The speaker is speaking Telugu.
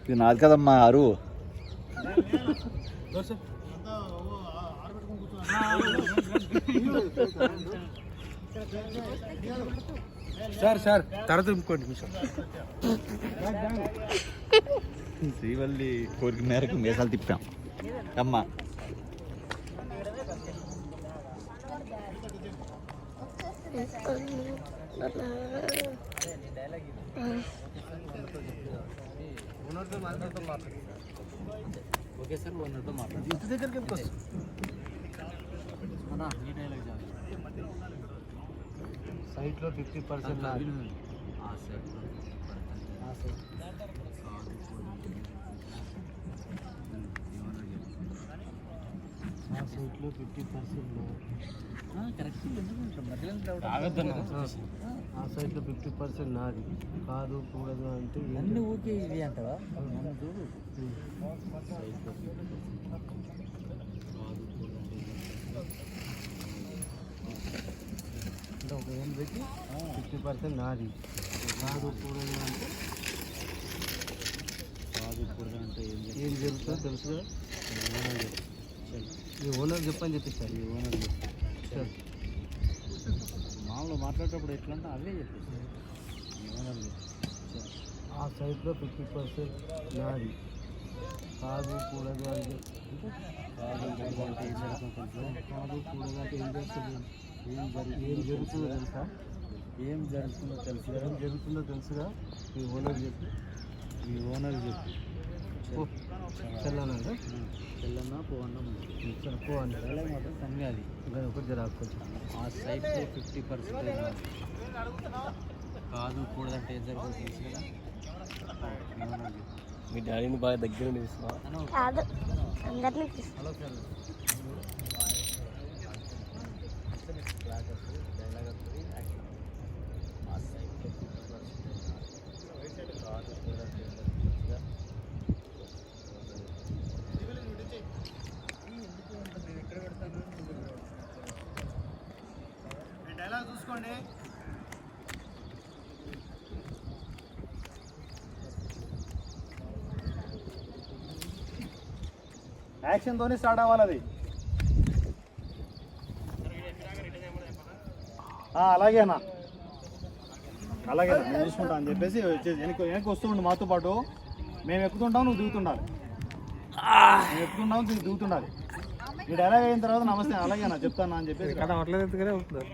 ఇది నాది కదమ్మా అరువు. సార్ సార్ తర్వాత ఇంకోటి శ్రీవల్లి కోరిక మేరకు మేసాలు తిప్పాం అమ్మా. ఓకే సార్ ఓనర్తో మాట్లాడు. ఇంటి దగ్గరికి వెళ్ళి సైట్లో 50% సైట్లో 50% ఆ సైట్లో 50% నాది కాదు కూడదు అంటే అన్నీ ఓకే ఇది అంటావా? అంటే ఒక ఏం పెట్టి 50% నాది కాదు కూడదు అంటే ఏం జరుగుతుందో తెలుసుగా. ఈ ఓనర్ చెప్పని చెప్పిస్తారు. ఈ ఓనర్ సార్ మామూలు మాట్లాడేటప్పుడు ఎట్లా అంటే అవే చెప్పిస్తారు. ఈ ఓనర్ ఆ సైట్లో 50% నాది కాదు కూడదు అంటే కాదు కూడదు అంటే ఏం చేస్తుంది? ఏం జరుగుతుందో తెలుసా? ఏం జరుగుతుందో తెలుసుగా. ఈ ఓనర్ చెప్పి చెల్లనండి చెల్లన్న పోవన్న పోవండి మాత్రం సంగాది ఒకటి జరాకొచ్చు. ఆ సైట్లో 50% కాదు కూడదంటే ఏం జరుగుతుంది తెలుసు కదా. మీ డాడీని బాగా దగ్గర తీసుకున్నావా? హలో సార్ డైలాగ్ చూసుకోండి. యాక్షన్తోనే స్టార్ట్ అవ్వాలి అది. అలాగేనా అలాగేనా నేను చూసుకుంటా అని చెప్పేసి వెనక్కి వస్తుండు మాతో పాటు. మేము ఎక్కుతుంటాం, నువ్వు దిగుతుండాలి. మేము ఎక్కుతుంటాం, దిగుతుండాలి. ఈ డైలాగ్ అయిన తర్వాత నమస్తే అలాగేనా చెప్తాను అని చెప్పేసి